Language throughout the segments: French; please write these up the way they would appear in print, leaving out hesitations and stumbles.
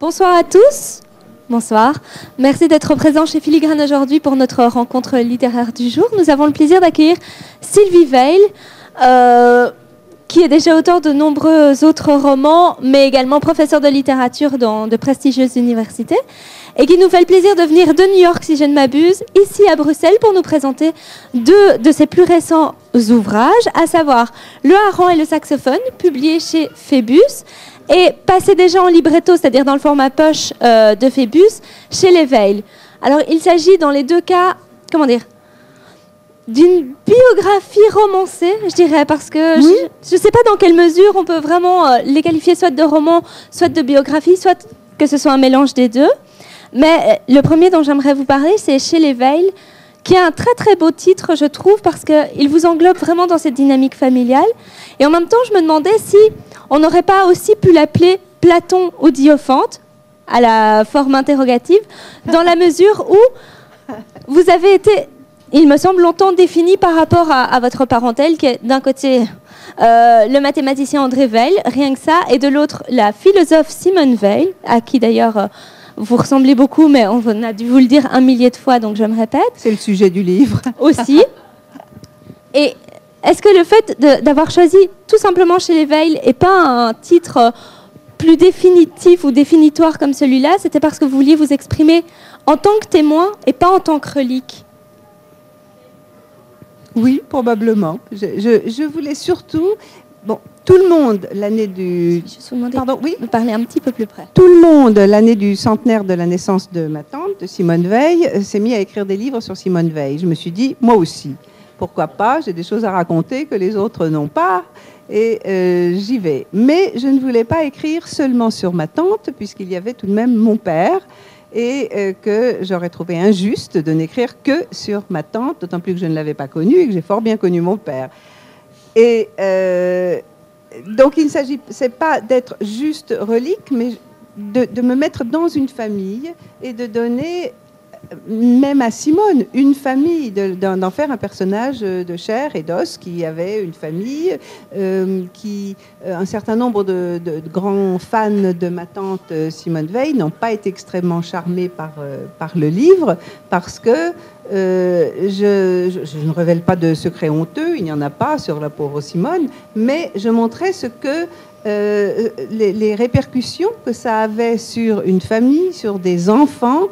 Bonsoir à tous. Bonsoir. Merci d'être présents chez Filigrane aujourd'hui pour notre rencontre littéraire du jour. Nous avons le plaisir d'accueillir Sylvie Weil, qui est déjà auteur de nombreux autres romans, mais également professeure de littérature dans de prestigieuses universités, et qui nous fait le plaisir de venir de New York, si je ne m'abuse, ici à Bruxelles, pour nous présenter deux de ses plus récents ouvrages, à savoir Le Hareng et le saxophone, publié chez Phébus, et passé déjà en libretto, c'est-à-dire dans le format poche de Phébus, chez les Weil. Alors, il s'agit dans les deux cas, comment dire, d'une biographie romancée, je dirais, parce que oui. Je ne sais pas dans quelle mesure on peut vraiment les qualifier soit de roman, soit de biographie, soit que ce soit un mélange des deux. Mais le premier dont j'aimerais vous parler, c'est Chez les Weil, qui est un très très beau titre, je trouve, parce qu'il vous englobe vraiment dans cette dynamique familiale. Et en même temps, je me demandais si on n'aurait pas aussi pu l'appeler Platon ou Diophante, à la forme interrogative, dans la mesure où vous avez été, il me semble, longtemps défini par rapport à votre parentèle, qui est d'un côté le mathématicien André Weil, rien que ça, et de l'autre la philosophe Simone Weil, à qui d'ailleurs vous ressemblez beaucoup, mais on a dû vous le dire 1 millier de fois, donc je me répète. C'est le sujet du livre. Aussi. Et est-ce que le fait d'avoir choisi tout simplement Chez les Weil et pas un titre plus définitif ou définitoire comme celui-là, c'était parce que vous vouliez vous exprimer en tant que témoin et pas en tant que relique? Oui, probablement. Je voulais surtout... Bon, tout le monde, l'année du... Pardon, oui, vous parlez un petit peu plus près. Tout le monde, l'année du centenaire de la naissance de ma tante, de Simone Weil, s'est mis à écrire des livres sur Simone Weil. Je me suis dit, moi aussi, pourquoi pas? J'ai des choses à raconter que les autres n'ont pas, et j'y vais. Mais je ne voulais pas écrire seulement sur ma tante, puisqu'il y avait tout de même mon père, et que j'aurais trouvé injuste de n'écrire que sur ma tante, d'autant plus que je ne l'avais pas connue et que j'ai fort bien connu mon père. Et donc, il ne s'agit pas d'être juste relique, mais de me mettre dans une famille et de donner, même à Simone, une famille, d'en faire un personnage de chair et d'os qui avait une famille, un certain nombre de grands fans de ma tante Simone Weil n'ont pas été extrêmement charmés par le livre, parce que je ne révèle pas de secrets honteux, il n'y en a pas sur la pauvre Simone, mais je montrais ce que les répercussions que ça avait sur une famille, sur des enfants,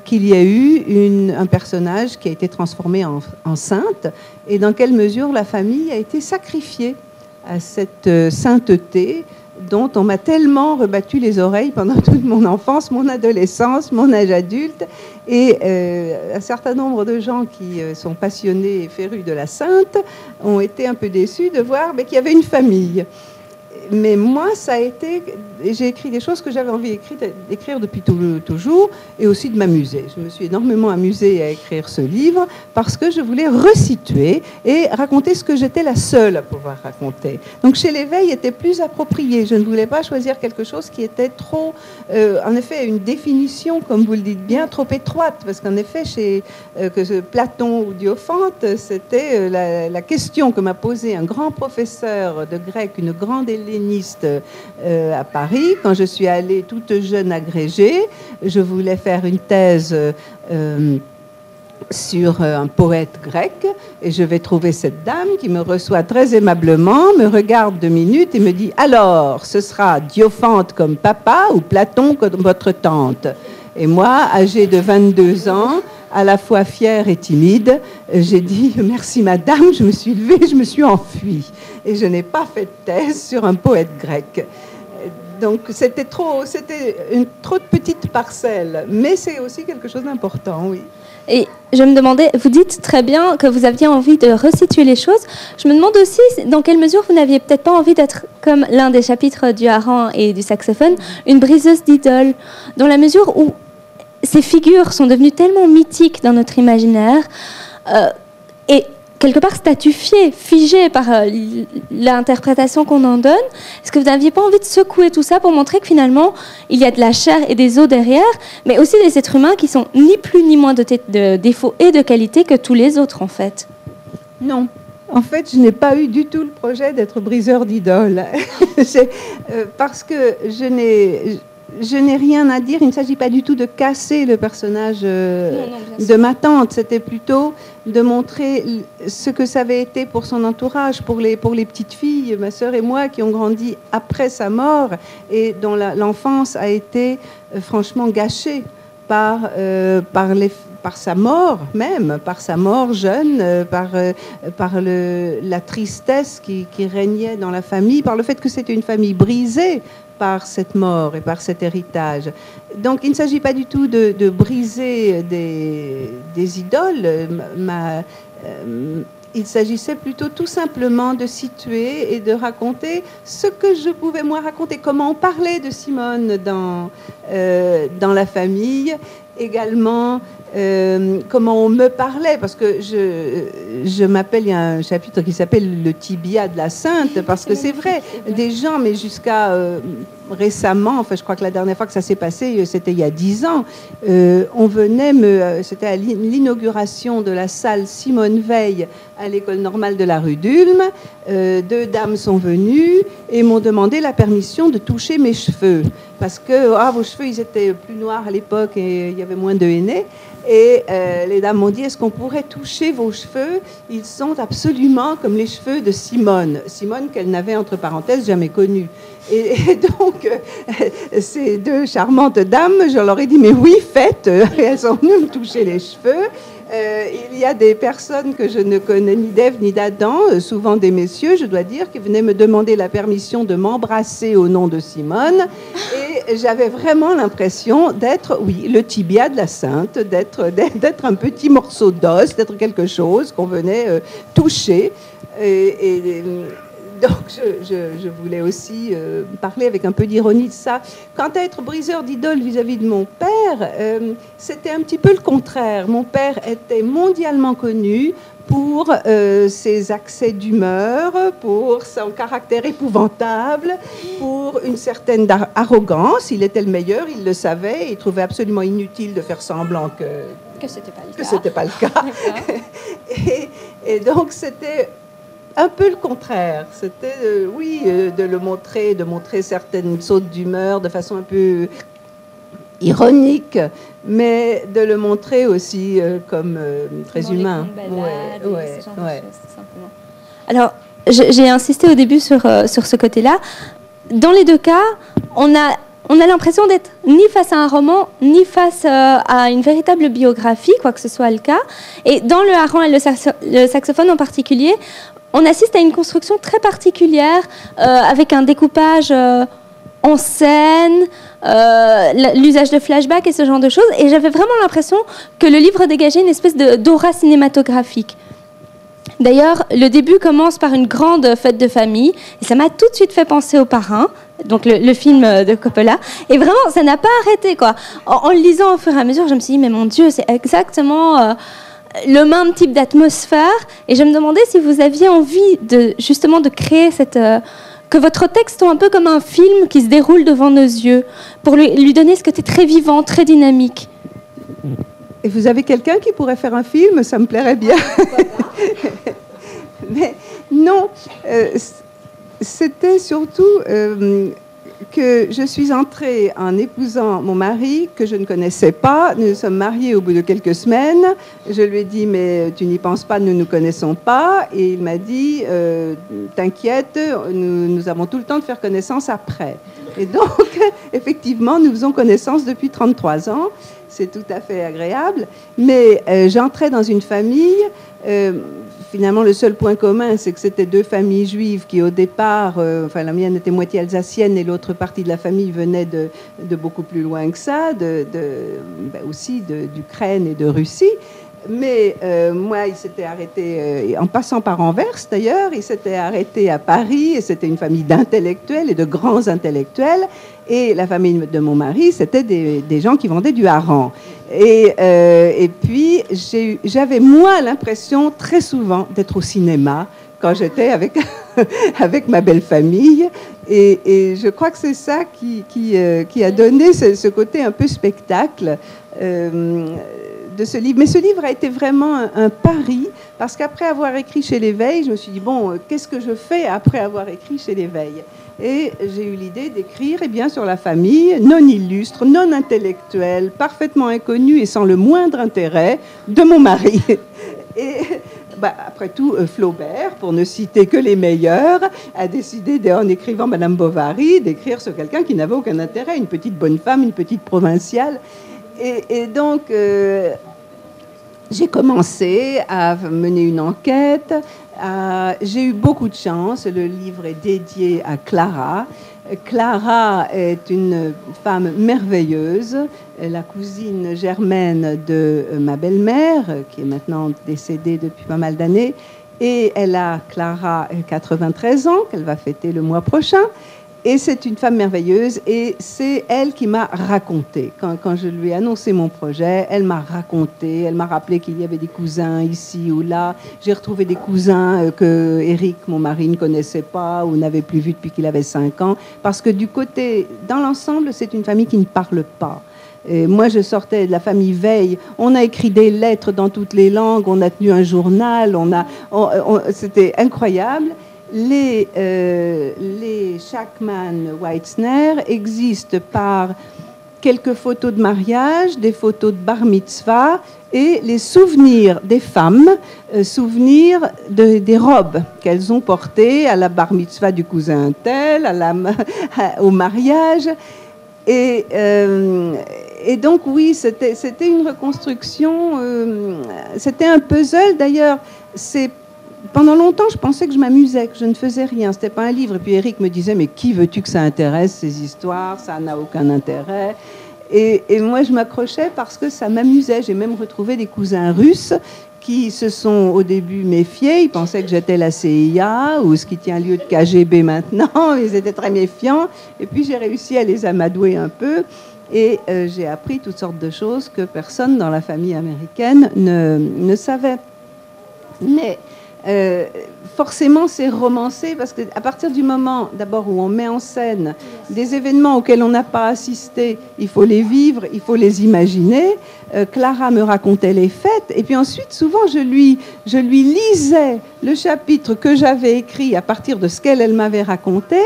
qu'il y a eu un personnage qui a été transformé en sainte, et dans quelle mesure la famille a été sacrifiée à cette sainteté dont on m'a tellement rebattu les oreilles pendant toute mon enfance, mon adolescence, mon âge adulte, et un certain nombre de gens qui sont passionnés et férus de la sainte ont été un peu déçus de voir qu'il y avait une famille. Mais moi, ça a été... J'ai écrit des choses que j'avais envie d'écrire depuis toujours, et aussi de m'amuser. Je me suis énormément amusée à écrire ce livre parce que je voulais resituer et raconter ce que j'étais la seule à pouvoir raconter. Donc, Chez les Weil était plus approprié. Je ne voulais pas choisir quelque chose qui était trop... en effet, une définition, comme vous le dites bien, trop étroite. Parce qu'en effet, que Platon ou Diophante, c'était la question que m'a posée un grand professeur de grec, une grande helléniste à Paris, quand je suis allée toute jeune agrégée. Je voulais faire une thèse sur un poète grec, et je vais trouver cette dame qui me reçoit très aimablement, me regarde 2 minutes et me dit « Alors, ce sera Diophante comme papa ou Platon comme votre tante ?» Et moi, âgée de 22 ans, à la fois fière et timide, j'ai dit « Merci madame », je me suis levée, je me suis enfuie. Et je n'ai pas fait de thèse sur un poète grec. Donc c'était une trop petite parcelle, mais c'est aussi quelque chose d'important, oui. Et je me demandais, vous dites très bien que vous aviez envie de resituer les choses. Je me demande aussi dans quelle mesure vous n'aviez peut-être pas envie d'être, comme l'un des chapitres du Hareng et du saxophone, une briseuse d'idoles, dans la mesure où ces figures sont devenues tellement mythiques dans notre imaginaire et quelque part statufiées, figées par l'interprétation qu'on en donne. Est-ce que vous n'aviez pas envie de secouer tout ça pour montrer que finalement, il y a de la chair et des os derrière, mais aussi des êtres humains qui sont ni plus ni moins de défauts et de qualités que tous les autres, en fait? Non. En fait, je n'ai pas eu du tout le projet d'être briseur d'idoles. Parce que je n'ai rien à dire. Il ne s'agit pas du tout de casser le personnage de ma tante. C'était plutôt de montrer ce que ça avait été pour son entourage, pour les petites filles, ma sœur et moi, qui ont grandi après sa mort et dont l'enfance a été franchement gâchée par sa mort même, par sa mort jeune, par la tristesse qui régnait dans la famille, par le fait que c'était une famille brisée par cette mort et par cet héritage. Donc il ne s'agit pas du tout de briser des idoles. Il s'agissait plutôt tout simplement de situer et de raconter ce que je pouvais moi raconter, comment on parlait de Simone dans la famille, également comment on me parlait, parce que je m'appelle, il y a un chapitre qui s'appelle le tibia de la sainte, parce que c'est vrai, des gens, mais jusqu'à récemment, enfin je crois que la dernière fois que ça s'est passé, c'était il y a 10 ans, on venait c'était à l'inauguration de la salle Simone Veil à l'école normale de la rue d'Ulm. 2 dames sont venues et m'ont demandé la permission de toucher mes cheveux, parce que vos cheveux, ils étaient plus noirs à l'époque et il y avait moins de henné. Et les dames m'ont dit, est-ce qu'on pourrait toucher vos cheveux? Ils sont absolument comme les cheveux de Simone. Simone qu'elle n'avait, entre parenthèses, jamais connue. Et donc, ces 2 charmantes dames, je leur ai dit, mais oui, faites. Et elles sont venues me toucher les cheveux. Il y a des personnes que je ne connais ni d'Ève ni d'Adam, souvent des messieurs, je dois dire, qui venaient me demander la permission de m'embrasser au nom de Simone. Et j'avais vraiment l'impression d'être, oui, le tibia de la sainte, d'être un petit morceau d'os, d'être quelque chose qu'on venait toucher. Donc, je voulais aussi parler avec un peu d'ironie de ça. Quant à être briseur d'idole vis-à-vis de mon père, c'était un petit peu le contraire. Mon père était mondialement connu pour ses accès d'humeur, pour son caractère épouvantable, pour une certaine arrogance. Il était le meilleur, il le savait, il trouvait absolument inutile de faire semblant que c'était pas le cas. Et donc, c'était un peu le contraire. C'était, de le montrer, de montrer certaines sautes d'humeur de façon un peu ironique, mais de le montrer aussi comme très humain. Alors, j'ai insisté au début sur ce côté-là. Dans les 2 cas, on a l'impression d'être ni face à un roman, ni face à une véritable biographie, quoi que ce soit le cas. Et dans le hareng et le saxophone en particulier, on assiste à une construction très particulière, avec un découpage en scène, l'usage de flashbacks et ce genre de choses. Et j'avais vraiment l'impression que le livre dégageait une espèce d'aura cinématographique. D'ailleurs, le début commence par une grande fête de famille. Et ça m'a tout de suite fait penser au Parrain, donc le film de Coppola. Et vraiment, ça n'a pas arrêté, quoi. En le lisant au fur et à mesure, je me suis dit, mais mon Dieu, c'est exactement le même type d'atmosphère. Et je me demandais si vous aviez envie justement de créer que votre texte soit un peu comme un film qui se déroule devant nos yeux, pour lui donner ce côté très vivant, très dynamique. Et vous avez quelqu'un qui pourrait faire un film? Ça me plairait bien. Mais non, c'était surtout que je suis entrée en épousant mon mari, que je ne connaissais pas. Nous sommes mariés au bout de quelques semaines. Je lui ai dit, mais tu n'y penses pas, nous ne nous connaissons pas. Et il m'a dit, t'inquiète, nous avons tout le temps de faire connaissance après. Et donc, effectivement, nous faisons connaissance depuis 33 ans. C'est tout à fait agréable. Mais j'entrais dans une famille... finalement, le seul point commun, c'est que c'était 2 familles juives qui, au départ, la mienne était moitié alsacienne et l'autre partie de la famille venait de beaucoup plus loin que ça, aussi d'Ukraine et de Russie. Mais moi, il s'était arrêté, en passant par Anvers d'ailleurs, il s'était arrêté à Paris, et c'était une famille d'intellectuels et de grands intellectuels. Et la famille de mon mari, c'était des gens qui vendaient du hareng. Et puis, j'avais moi l'impression très souvent d'être au cinéma quand j'étais avec ma belle famille. Et je crois que c'est ça qui a donné ce côté un peu spectacle. de ce livre. Mais ce livre a été vraiment un pari, parce qu'après avoir écrit chez l'Éveil, je me suis dit, bon, qu'est-ce que je fais après avoir écrit chez l'Éveil? Et j'ai eu l'idée d'écrire sur la famille, non illustre, non intellectuelle, parfaitement inconnue et sans le moindre intérêt, de mon mari. Et après tout, Flaubert, pour ne citer que les meilleurs, a décidé, en écrivant Madame Bovary, d'écrire sur quelqu'un qui n'avait aucun intérêt, une petite bonne femme, une petite provinciale. Et donc, j'ai commencé à mener une enquête. J'ai eu beaucoup de chance. Le livre est dédié à Clara. Clara est une femme merveilleuse, la cousine germaine de ma belle-mère, qui est maintenant décédée depuis pas mal d'années. Et elle a, Clara, 93 ans, qu'elle va fêter le mois prochain. Et c'est une femme merveilleuse, et c'est elle qui m'a raconté. Quand je lui ai annoncé mon projet, elle m'a raconté, elle m'a rappelé qu'il y avait des cousins ici ou là. J'ai retrouvé des cousins que Eric, mon mari, ne connaissait pas ou n'avait plus vu depuis qu'il avait 5 ans. Parce que dans l'ensemble, c'est une famille qui ne parle pas. Et moi, je sortais de la famille Veil. On a écrit des lettres dans toutes les langues, on a tenu un journal, c'était incroyable. Les Shackman-Weitzner existent par quelques photos de mariage, des photos de bar mitzvah et les souvenirs des femmes, souvenirs des robes qu'elles ont portées à la bar mitzvah du cousin tel, au mariage. Et donc, oui, c'était une reconstruction, c'était un puzzle. D'ailleurs, pendant longtemps, je pensais que je m'amusais, que je ne faisais rien. C'était pas un livre. Et puis Eric me disait, mais qui veux-tu que ça intéresse, ces histoires? Ça n'a aucun intérêt. Et moi, je m'accrochais parce que ça m'amusait. J'ai même retrouvé des cousins russes qui se sont au début méfiés. Ils pensaient que j'étais la CIA ou ce qui tient lieu de KGB maintenant. Ils étaient très méfiants. Et puis j'ai réussi à les amadouer un peu. Et j'ai appris toutes sortes de choses que personne dans la famille américaine ne savait. Mais forcément, c'est romancé parce qu'à partir du moment, d'abord, où on met en scène des événements auxquels on n'a pas assisté, il faut les vivre, il faut les imaginer. Clara me racontait les fêtes, et puis ensuite, souvent, je lui lisais le chapitre que j'avais écrit à partir de ce qu'elle m'avait raconté.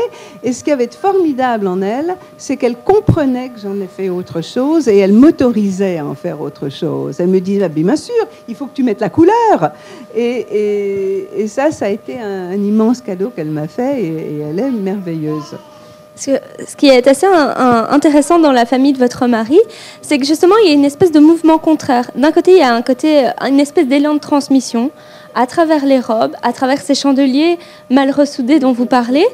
Et ce qui avait de formidable en elle, c'est qu'elle comprenait que j'en ai fait autre chose, et elle m'autorisait à en faire autre chose. Elle me disait, bien sûr, il faut que tu mettes la couleur. Et ça a été un immense cadeau qu'elle m'a fait, et elle est merveilleuse. Ce qui est assez intéressant dans la famille de votre mari, c'est que justement, il y a une espèce de mouvement contraire. D'un côté, il y a une espèce d'élan de transmission à travers les robes, à travers ces chandeliers mal ressoudés dont vous parlez.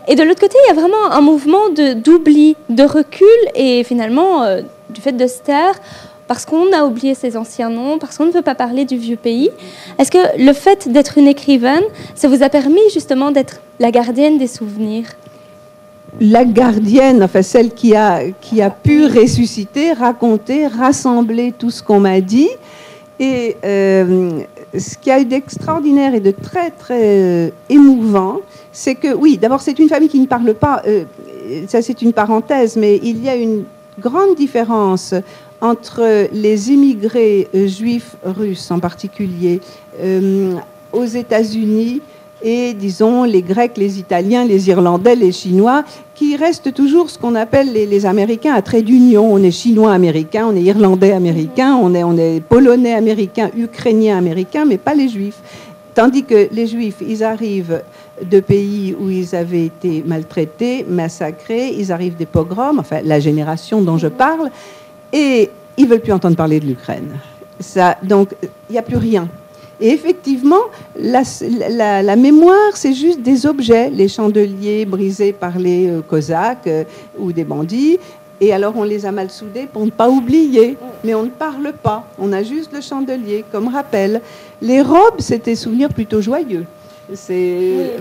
Et de l'autre côté, il y a vraiment un mouvement d'oubli, de recul et finalement, du fait de se taire, parce qu'on a oublié ses anciens noms, parce qu'on ne peut pas parler du vieux pays. Est-ce que le fait d'être une écrivaine, ça vous a permis justement d'être la gardienne des souvenirs ? La gardienne, enfin celle qui a pu ressusciter, raconter, rassembler tout ce qu'on m'a dit. Et ce qui a eu d'extraordinaire et de très, très émouvant, c'est que, oui, d'abord, c'est une famille qui ne parle pas, ça c'est une parenthèse, mais il y a une grande différence entre les immigrés juifs russes en particulier aux États-Unis et, disons, les Grecs, les Italiens, les Irlandais, les Chinois, qui restent toujours ce qu'on appelle les Américains à trait d'union. On est Chinois-Américains, on est Irlandais-Américains, on est Polonais-Américains, Ukrainiens-Américains, mais pas les Juifs. Tandis que les Juifs, ils arrivent de pays où ils avaient été maltraités, massacrés, ils arrivent des pogroms, enfin la génération dont je parle, et ils ne veulent plus entendre parler de l'Ukraine. Donc, il n'y a plus rien. Et effectivement, la mémoire, c'est juste des objets, les chandeliers brisés par les Cosaques ou des bandits. Et alors, on les a mal soudés pour ne pas oublier. Mais on ne parle pas. On a juste le chandelier comme rappel. Les robes, c'est des souvenirs plutôt joyeux.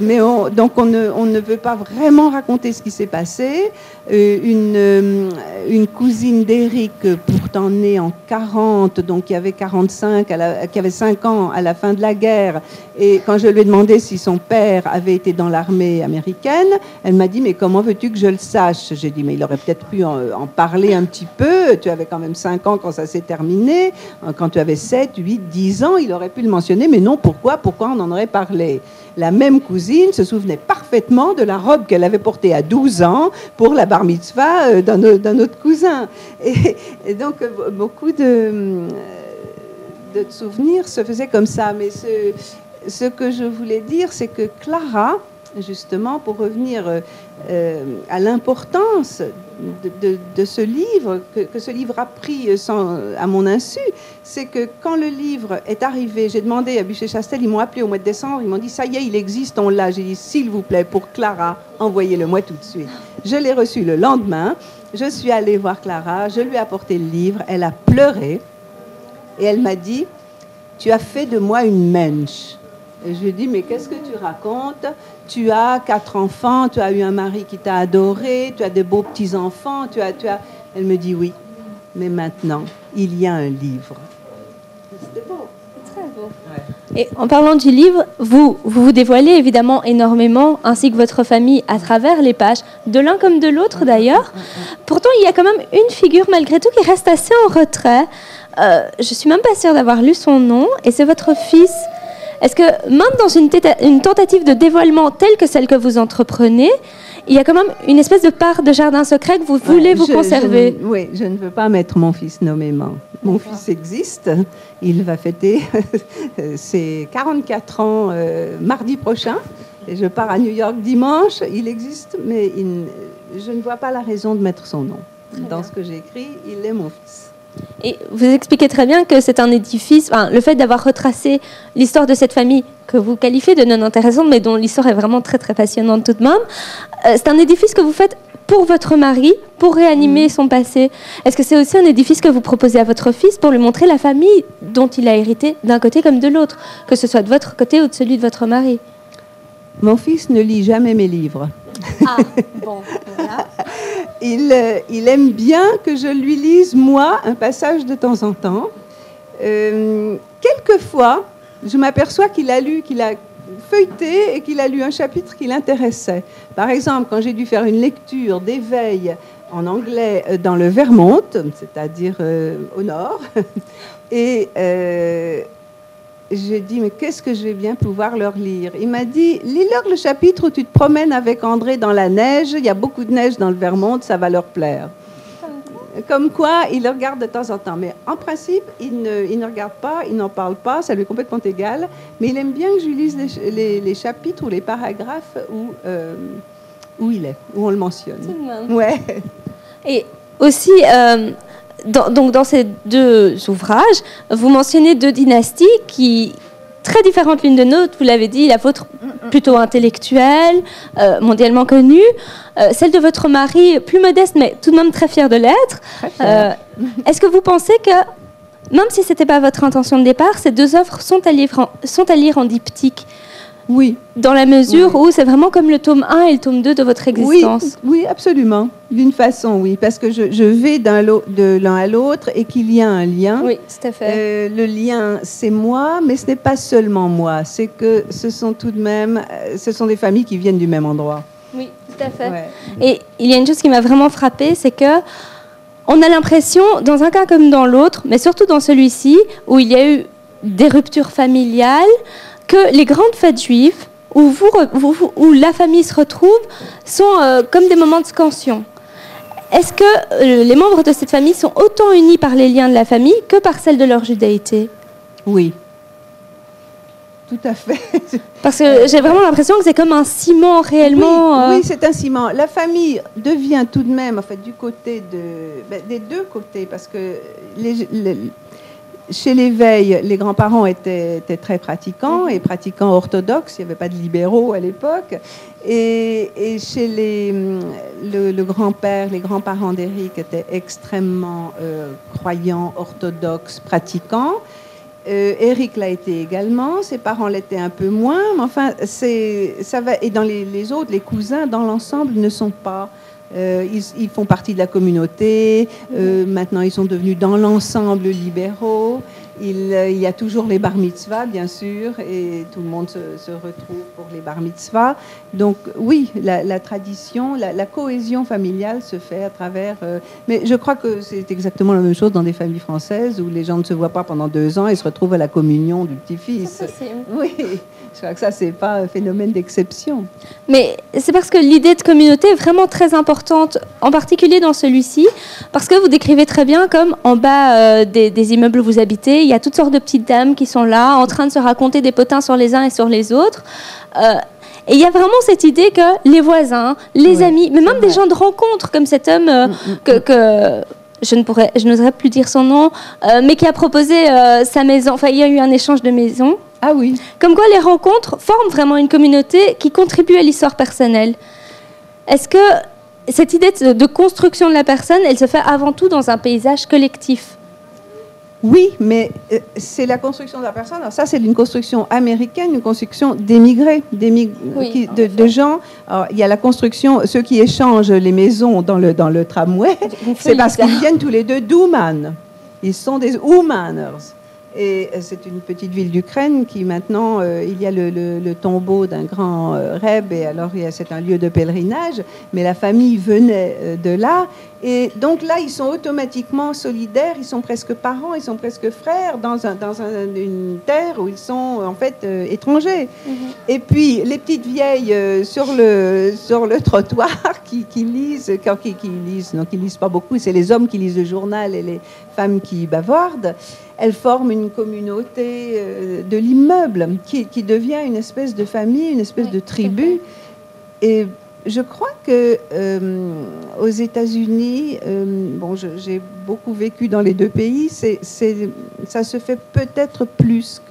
Mais donc on ne veut pas vraiment raconter ce qui s'est passé. Une cousine d'Éric, pourtant née en 40, donc qui avait 5 ans à la fin de la guerre, et quand je lui ai demandé si son père avait été dans l'armée américaine, elle m'a dit, mais comment veux-tu que je le sache? J'ai dit, mais il aurait peut-être pu en parler un petit peu, tu avais quand même 5 ans quand ça s'est terminé, quand tu avais 7, 8, 10 ans, il aurait pu le mentionner, mais non, pourquoi on en aurait parlé? La même cousine se souvenait parfaitement de la robe qu'elle avait portée à 12 ans pour la bar mitzvah d'un autre cousin. Et donc, beaucoup de souvenirs se faisaient comme ça. Mais ce que je voulais dire, c'est que Clara, justement, pour revenir à l'importance de ce livre, que ce livre a pris à mon insu, c'est que quand le livre est arrivé, j'ai demandé à Buchet-Chastel, ils m'ont appelé au mois de décembre, ils m'ont dit, ça y est, il existe, on l'a. J'ai dit, s'il vous plaît, pour Clara, envoyez-le-moi tout de suite. Je l'ai reçu le lendemain, je suis allée voir Clara, je lui ai apporté le livre, elle a pleuré, et elle m'a dit, tu as fait de moi une mensch. Et je lui ai dit, mais qu'est-ce que tu racontes? Tu as 4 enfants, tu as eu un mari qui t'a adoré, tu as de beaux petits-enfants, Elle me dit, oui, mais maintenant, il y a un livre. C'était beau. Très beau. Ouais. Et en parlant du livre, vous dévoilez évidemment énormément, ainsi que votre famille, à travers les pages, de l'un comme de l'autre d'ailleurs. Pourtant, il y a quand même une figure, malgré tout, qui reste assez en retrait. Je ne suis même pas sûre d'avoir lu son nom, et c'est votre fils. Est-ce que même dans une tentative de dévoilement telle que celle que vous entreprenez, il y a quand même une espèce de part de jardin secret que vous voulez vous conserver? Oui, je ne veux pas mettre mon fils nommément. Mon fils existe. Il va fêter ses 44 ans mardi prochain. Et je pars à New York dimanche. Il existe, mais je ne vois pas la raison de mettre son nom. Dans ce que j'ai écrit, il est mon fils. Et vous expliquez très bien que c'est un édifice, le fait d'avoir retracé l'histoire de cette famille que vous qualifiez de non intéressante, mais dont l'histoire est vraiment très très passionnante tout de même, c'est un édifice que vous faites pour votre mari, pour réanimer son passé. Est-ce que c'est aussi un édifice que vous proposez à votre fils pour lui montrer la famille dont il a hérité d'un côté comme de l'autre, que ce soit de votre côté ou de celui de votre mari? Mon fils ne lit jamais mes livres. Ah, bon, voilà. Il aime bien que je lui lise, moi, un passage de temps en temps. Quelquefois, je m'aperçois qu'il a feuilleté et qu'il a lu un chapitre qui l'intéressait. Par exemple, quand j'ai dû faire une lecture d'éveil en anglais dans le Vermont, c'est-à-dire au nord, et j'ai dit, mais qu'est-ce que je vais bien pouvoir leur lire? Il m'a dit, lis-leur le chapitre où tu te promènes avec André dans la neige, il y a beaucoup de neige dans le Vermont, ça va leur plaire. Comme quoi, il le regarde de temps en temps. Mais en principe, il ne regarde pas, il n'en parle pas, ça lui est complètement égal. Mais il aime bien que je lui lise les chapitres ou les paragraphes où il est, où on le mentionne. Ouais. Et aussi... Donc, dans ces 2 ouvrages, vous mentionnez 2 dynasties très différentes l'une de l'autre. Vous l'avez dit, la vôtre plutôt intellectuelle, mondialement connue. Celle de votre mari, plus modeste, mais tout de même très fière de l'être. Est-ce que vous pensez que, même si ce n'était pas votre intention de départ, ces 2 œuvres sont à lire en diptyque? Oui. Dans la mesure où c'est vraiment comme le tome 1 et le tome 2 de votre existence. Oui, absolument. D'une façon, oui. Parce que je vais de l'un à l'autre et qu'il y a un lien. Oui, tout à fait. Le lien, c'est moi, mais ce n'est pas seulement moi. C'est que ce sont tout de même... ce sont des familles qui viennent du même endroit. Oui, tout à fait. Ouais. Et il y a une chose qui m'a vraiment frappée, c'est que on a l'impression, dans un cas comme dans l'autre, mais surtout dans celui-ci, où il y a eu des ruptures familiales, que les grandes fêtes juives, où la famille se retrouve, sont comme des moments de scansion. Est-ce que les membres de cette famille sont autant unis par les liens de la famille que par celles de leur judaïté? Oui. Tout à fait. Parce que j'ai vraiment l'impression que c'est comme un ciment réellement... Oui, c'est un ciment. La famille devient tout de même, en fait, du côté des 2 côtés, parce que chez l'éveil, les grands-parents étaient très pratiquants et pratiquants orthodoxes. Il n'y avait pas de libéraux à l'époque. Et chez le grand-père, les grands-parents d'Éric étaient extrêmement croyants, orthodoxes, pratiquants. Eric l'a été également, ses parents l'étaient un peu moins, mais enfin, ça va. Et dans les autres, les cousins, dans l'ensemble, ne sont pas. Ils font partie de la communauté. Maintenant, ils sont devenus dans l'ensemble libéraux. Il y a toujours les bar mitzvahs, bien sûr, et tout le monde se retrouve pour les bar mitzvahs. Donc oui, la tradition, la cohésion familiale se fait à travers... mais je crois que c'est exactement la même chose dans des familles françaises où les gens ne se voient pas pendant 2 ans et se retrouvent à la communion du petit-fils. Oui, je crois que ça, c'est pas un phénomène d'exception. Mais c'est parce que l'idée de communauté est vraiment très importante, en particulier dans celui-ci, parce que vous décrivez très bien comme en bas des immeubles où vous habitez, il y a toutes sortes de petites dames qui sont là, en train de se raconter des potins sur les uns et sur les autres. Et il y a vraiment cette idée que les voisins, les amis, mais même des gens de rencontre, comme cet homme que je n'oserais plus dire son nom, mais qui a proposé sa maison. Enfin, il y a eu un échange de maisons. Ah oui. Comme quoi les rencontres forment vraiment une communauté qui contribue à l'histoire personnelle. Est-ce que cette idée de construction de la personne, elle se fait avant tout dans un paysage collectif ? Oui, mais c'est la construction de la personne. Alors ça, c'est une construction américaine, une construction d'émigrés, de gens. Alors, il y a la construction, ceux qui échangent les maisons dans le tramway, c'est parce qu'ils viennent tous les deux d'Ouman. Ils sont des Oumaners. Et c'est une petite ville d'Ukraine qui maintenant, il y a le tombeau d'un grand Reb, et alors c'est un lieu de pèlerinage, mais la famille venait de là. Et donc là, ils sont automatiquement solidaires, ils sont presque parents, ils sont presque frères dans une terre où ils sont en fait étrangers. Et puis les petites vieilles sur le trottoir qui lisent, qui lisent pas beaucoup, c'est les hommes qui lisent le journal et les femmes qui bavardent. Elles forment une communauté de l'immeuble qui devient une espèce de famille, une espèce de tribu. Et je crois que aux États-Unis, j'ai beaucoup vécu dans les deux pays, ça se fait peut-être plus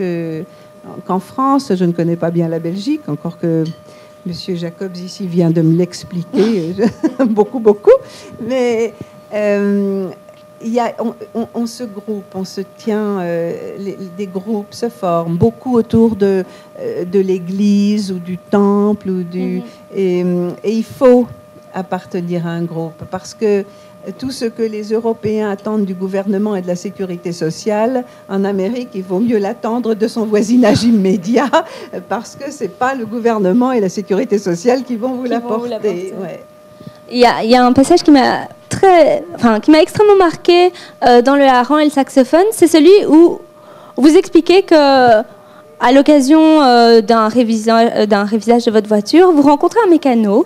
qu'en France. Je ne connais pas bien la Belgique, encore que Monsieur Jacobs ici vient de me l'expliquer beaucoup. Mais on se groupe, on se tient, des groupes se forment, beaucoup autour de l'église ou du temple. Et il faut appartenir à un groupe, parce que tout ce que les Européens attendent du gouvernement et de la sécurité sociale, en Amérique, il vaut mieux l'attendre de son voisinage immédiat, parce que ce n'est pas le gouvernement et la sécurité sociale qui vont vous l'apporter. Ouais. Il y a un passage qui m'a extrêmement marqué dans le hareng et le saxophone, c'est celui où vous expliquez que, à l'occasion d'un révisage de votre voiture, vous rencontrez un mécano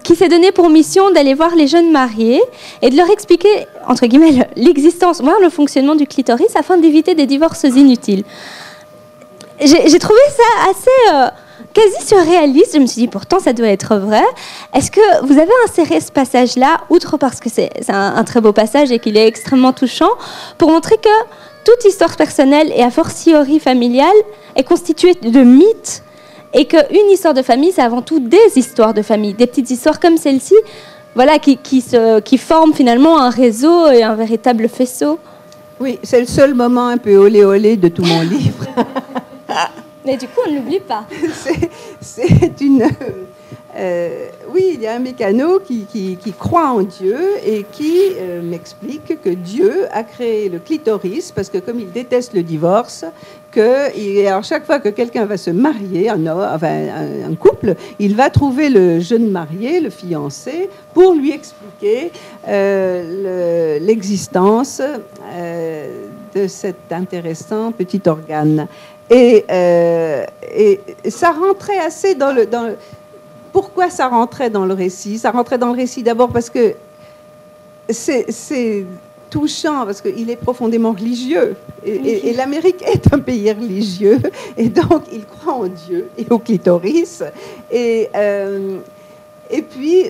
qui s'est donné pour mission d'aller voir les jeunes mariés et de leur expliquer, entre guillemets, l'existence, voire le fonctionnement du clitoris afin d'éviter des divorces inutiles. J'ai trouvé ça assez... quasi surréaliste. Je me suis dit, pourtant, ça doit être vrai. Est-ce que vous avez inséré ce passage-là, outre parce que c'est un très beau passage et qu'il est extrêmement touchant, pour montrer que toute histoire personnelle et a fortiori familiale est constituée de mythes et qu'une histoire de famille, c'est avant tout des histoires de famille, des petites histoires comme celle-ci, voilà, qui forment finalement un réseau et un véritable faisceau. Oui, c'est le seul moment un peu olé-olé de tout mon livre. Mais du coup, on ne l'oublie pas. C'est une... oui, il y a un mécano qui croit en Dieu et qui m'explique que Dieu a créé le clitoris parce que comme il déteste le divorce, alors chaque fois que quelqu'un va se marier, un couple, il va trouver le jeune marié, le fiancé, pour lui expliquer l'existence de cet intéressant petit organe. Et ça rentrait assez dans le... Pourquoi ça rentrait dans le récit ? Ça rentrait dans le récit d'abord parce que c'est touchant, parce qu'il est profondément religieux. Et l'Amérique est un pays religieux. Et donc, il croit en Dieu et au clitoris. Et puis,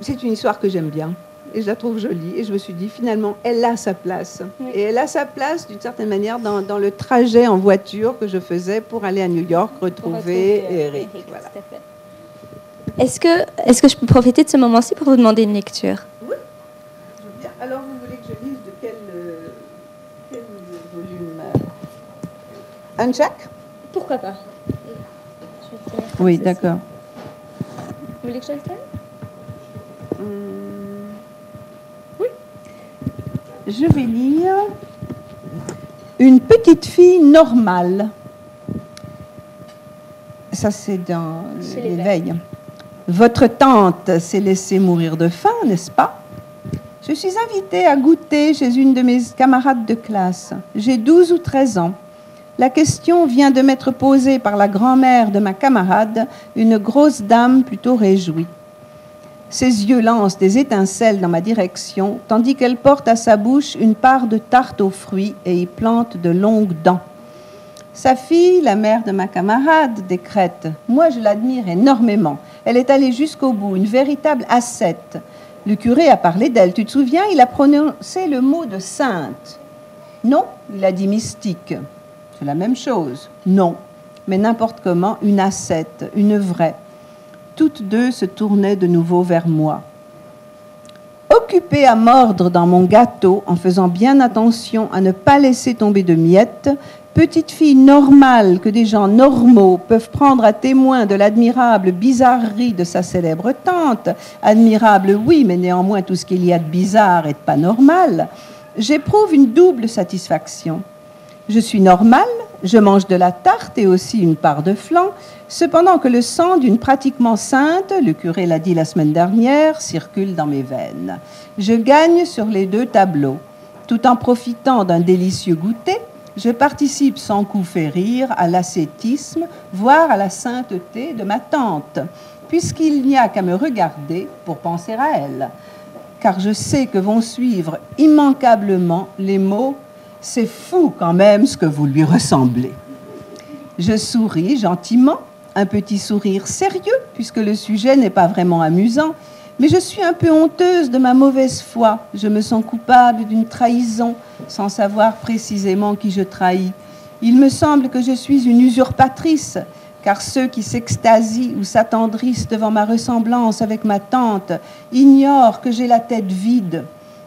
c'est une histoire que j'aime bien. Et je la trouve jolie. Et je me suis dit, finalement, elle a sa place. Oui. Et elle a sa place, d'une certaine manière, dans le trajet en voiture que je faisais pour aller à New York retrouver Eric. Voilà. Tout à fait. Est-ce que je peux profiter de ce moment-ci pour vous demander une lecture ? Oui, je veux bien. Alors, vous voulez que je lise de quel volume ? Un Jack? Pourquoi pas? Oui, d'accord. Vous voulez que je le tienne? Oui. Je vais lire Une petite fille normale. Ça, c'est dans l'éveil. Votre tante s'est laissée mourir de faim, n'est-ce pas? Je suis invitée à goûter chez une de mes camarades de classe. J'ai 12 ou 13 ans. La question vient de m'être posée par la grand-mère de ma camarade, une grosse dame plutôt réjouie. Ses yeux lancent des étincelles dans ma direction, tandis qu'elle porte à sa bouche une part de tarte aux fruits et y plante de longues dents. Sa fille, la mère de ma camarade, décrète « Moi, je l'admire énormément. Elle est allée jusqu'au bout, une véritable ascète. » Le curé a parlé d'elle. Tu te souviens, il a prononcé le mot de sainte. Non, il a dit mystique. C'est la même chose. Non, mais n'importe comment, une ascète, une vraie. Toutes deux se tournaient de nouveau vers moi. Occupée à mordre dans mon gâteau, en faisant bien attention à ne pas laisser tomber de miettes, petite fille normale que des gens normaux peuvent prendre à témoin de l'admirable bizarrerie de sa célèbre tante, admirable oui, mais néanmoins tout ce qu'il y a de bizarre et de pas normal, j'éprouve une double satisfaction. Je suis normale, je mange de la tarte et aussi une part de flan, cependant que le sang d'une pratiquement sainte, le curé l'a dit la semaine dernière, circule dans mes veines. Je gagne sur les deux tableaux. Tout en profitant d'un délicieux goûter, je participe sans coup férir à l'ascétisme, voire à la sainteté de ma tante, puisqu'il n'y a qu'à me regarder pour penser à elle. Car je sais que vont suivre immanquablement les mots « C'est fou quand même ce que vous lui ressemblez ». Je souris gentiment, un petit sourire sérieux, puisque le sujet n'est pas vraiment amusant, mais je suis un peu honteuse de ma mauvaise foi. Je me sens coupable d'une trahison, sans savoir précisément qui je trahis. Il me semble que je suis une usurpatrice, car ceux qui s'extasient ou s'attendrissent devant ma ressemblance avec ma tante ignorent que j'ai la tête vide,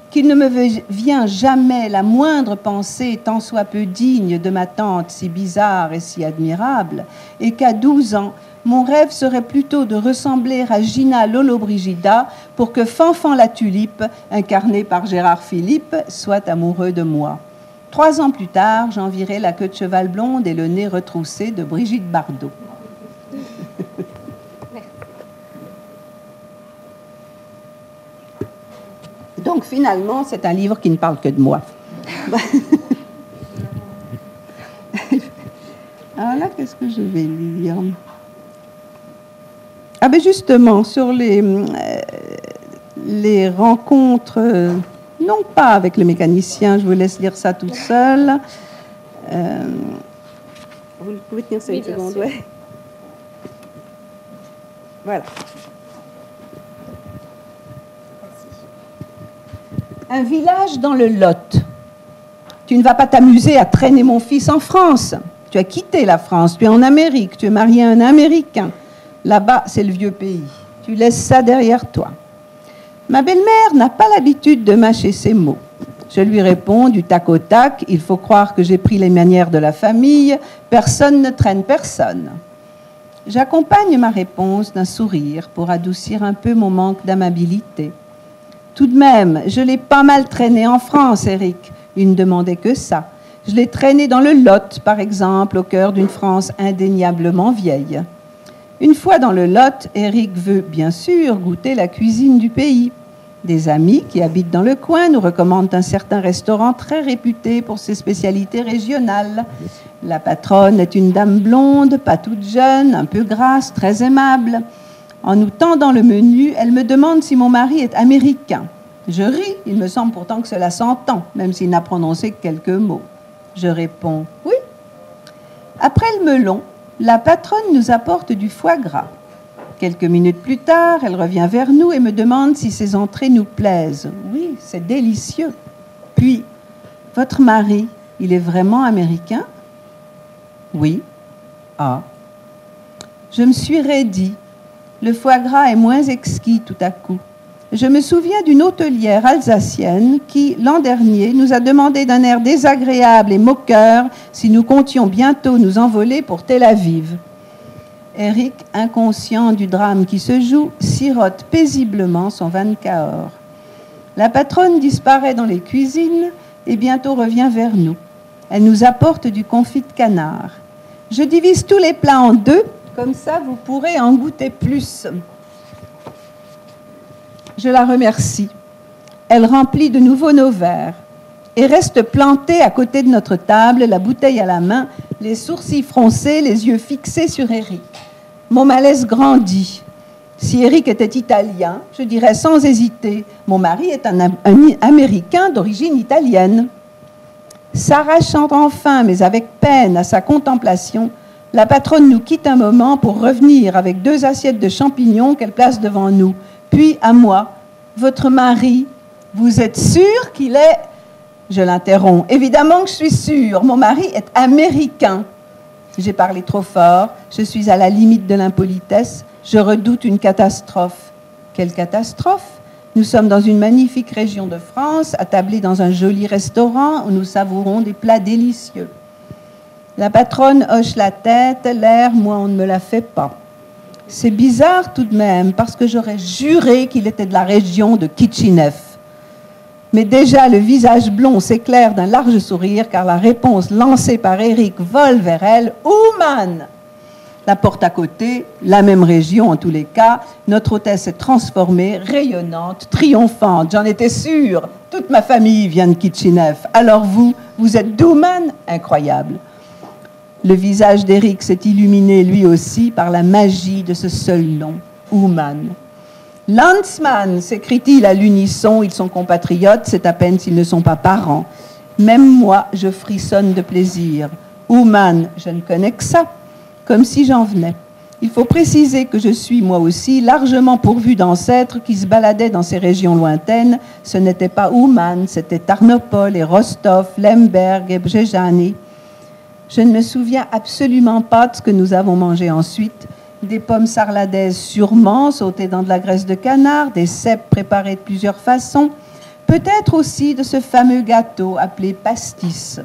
qu'il ne me vient jamais la moindre pensée tant soit peu digne de ma tante si bizarre et si admirable, et qu'à 12 ans, mon rêve serait plutôt de ressembler à Gina Lollobrigida pour que Fanfan la Tulipe, incarné par Gérard Philippe, soit amoureux de moi. 3 ans plus tard, j'envierai la queue de cheval blonde et le nez retroussé de Brigitte Bardot. Donc finalement, c'est un livre qui ne parle que de moi. Alors là, qu'est-ce que je vais lire? Ah ben justement, sur les rencontres, non pas avec le mécanicien, je vous laisse lire ça tout seul. Vous pouvez tenir ça une seconde, ouais. Voilà. Un village dans le Lot. Tu ne vas pas t'amuser à traîner mon fils en France. Tu as quitté la France, tu es en Amérique, tu es marié à un Américain. Là-bas, c'est le vieux pays. Tu laisses ça derrière toi. Ma belle-mère n'a pas l'habitude de mâcher ses mots. Je lui réponds du tac au tac, il faut croire que j'ai pris les manières de la famille, personne ne traîne personne. J'accompagne ma réponse d'un sourire pour adoucir un peu mon manque d'amabilité. Tout de même, je l'ai pas mal traîné en France, Eric. Il ne demandait que ça. Je l'ai traîné dans le Lot, par exemple, au cœur d'une France indéniablement vieille. Une fois dans le Lot, Eric veut, bien sûr, goûter la cuisine du pays. Des amis qui habitent dans le coin nous recommandent un certain restaurant très réputé pour ses spécialités régionales. La patronne est une dame blonde, pas toute jeune, un peu grasse, très aimable. En nous tendant le menu, elle me demande si mon mari est américain. Je ris, il me semble pourtant que cela s'entend, même s'il n'a prononcé que quelques mots. Je réponds « oui ». Après le melon, la patronne nous apporte du foie gras. Quelques minutes plus tard, elle revient vers nous et me demande si ces entrées nous plaisent. Oui, c'est délicieux. Puis, « Votre mari, il est vraiment américain ?» Oui. Ah. Je me suis raidie. Le foie gras est moins exquis tout à coup. Je me souviens d'une hôtelière alsacienne qui, l'an dernier, nous a demandé d'un air désagréable et moqueur si nous comptions bientôt nous envoler pour Tel Aviv. Eric, inconscient du drame qui se joue, sirote paisiblement son vin Cahors. La patronne disparaît dans les cuisines et bientôt revient vers nous. Elle nous apporte du confit de canard. Je divise tous les plats en deux, comme ça vous pourrez en goûter plus. Je la remercie. Elle remplit de nouveau nos verres et reste plantée à côté de notre table, la bouteille à la main, les sourcils froncés, les yeux fixés sur Eric. Mon malaise grandit. Si Eric était italien, je dirais sans hésiter, mon mari est un Américain d'origine italienne. S'arrachant enfin, mais avec peine, à sa contemplation, la patronne nous quitte un moment pour revenir avec 2 assiettes de champignons qu'elle place devant nous. Puis à moi, votre mari, vous êtes sûr qu'il est... Je l'interromps. Évidemment que je suis sûre. Mon mari est américain. J'ai parlé trop fort. Je suis à la limite de l'impolitesse. Je redoute une catastrophe. Quelle catastrophe? Nous sommes dans une magnifique région de France, attablés dans un joli restaurant où nous savourons des plats délicieux. La patronne hoche la tête. L'air, moi, on ne me la fait pas. C'est bizarre tout de même, parce que j'aurais juré qu'il était de la région de Kitchinev. Mais déjà, le visage blond s'éclaire d'un large sourire, car la réponse lancée par Eric vole vers elle. « Ouman !» La porte à côté, la même région en tous les cas, notre hôtesse est transformée, rayonnante, triomphante. J'en étais sûre. Toute ma famille vient de Kitchinev. Alors vous êtes d'Ouman? Incroyable. Le visage d'Eric s'est illuminé lui aussi par la magie de ce seul nom, Ouman. « Landsman !» s'écrie-t-il à l'unisson, ils sont compatriotes, c'est à peine s'ils ne sont pas parents. Même moi, je frissonne de plaisir. Ouman, je ne connais que ça, comme si j'en venais. Il faut préciser que je suis, moi aussi, largement pourvu d'ancêtres qui se baladaient dans ces régions lointaines. Ce n'était pas Ouman, c'était Tarnopol et Rostov, Lemberg et Brzezany. Je ne me souviens absolument pas de ce que nous avons mangé ensuite. Des pommes sarladaises sûrement, sautées dans de la graisse de canard, des cèpes préparés de plusieurs façons, peut-être aussi de ce fameux gâteau appelé pastis.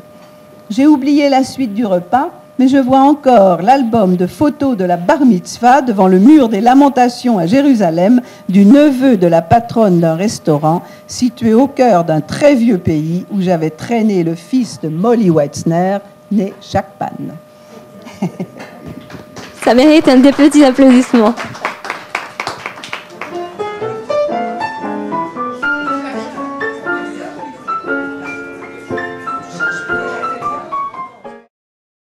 J'ai oublié la suite du repas, mais je vois encore l'album de photos de la bar mitzvah devant le mur des lamentations à Jérusalem du neveu de la patronne d'un restaurant situé au cœur d'un très vieux pays où j'avais traîné le fils de Molly Wetzner, né Chakpan. Ça mérite un des petits applaudissements.